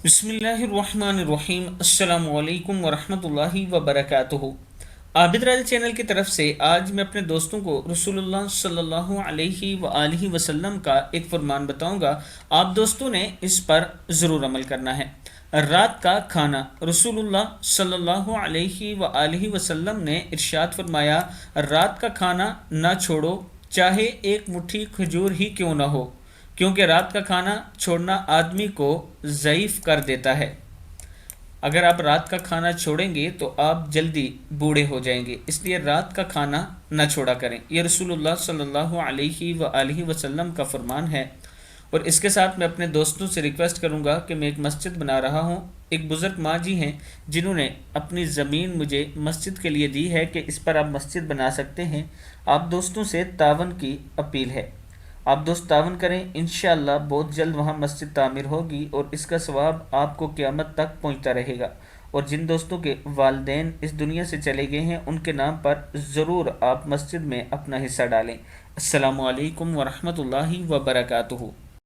बिस्मिल्लाहिर्रहमानिर्रहीम अस्सलाम वालेकुम वरहमतुल्लाहि वबरकातुहू। आबिद राजा चैनल की तरफ से आज मैं अपने दोस्तों को रसूलुल्लाह सल्लल्लाहु अलैहि व आलिहि वसल्लम का एक फरमान बताऊंगा। आप दोस्तों ने इस पर ज़रूर अमल करना है। रात का खाना, रसूलुल्लाह सल्लल्लाहु अलैहि व आलिहि वसल्लम ने इरशाद फरमाया, रात का खाना ना छोड़ो, चाहे एक मुट्ठी खजूर ही क्यों ना हो, क्योंकि रात का खाना छोड़ना आदमी को ज़ईफ़ कर देता है। अगर आप रात का खाना छोड़ेंगे तो आप जल्दी बूढ़े हो जाएंगे, इसलिए रात का खाना न छोड़ा करें। यह रसूलुल्लाह सल्लल्लाहु अलैहि व आलिहि वसल्लम का फरमान है। और इसके साथ मैं अपने दोस्तों से रिक्वेस्ट करूंगा कि मैं एक मस्जिद बना रहा हूं। एक बुज़ुर्ग माँ जी हैं जिन्होंने अपनी ज़मीन मुझे मस्जिद के लिए दी है कि इस पर आप मस्जिद बना सकते हैं। आप दोस्तों से तावन की अपील है। आप दोस्त तावन करें, इंशाअल्लाह बहुत जल्द वहाँ मस्जिद तामीर होगी और इसका सवाब आपको क़यामत तक पहुँचता रहेगा। और जिन दोस्तों के वालिदैन इस दुनिया से चले गए हैं उनके नाम पर ज़रूर आप मस्जिद में अपना हिस्सा डालें। अस्सलामु अलैकुम वरहमतुल्लाहि वबरकातुहू।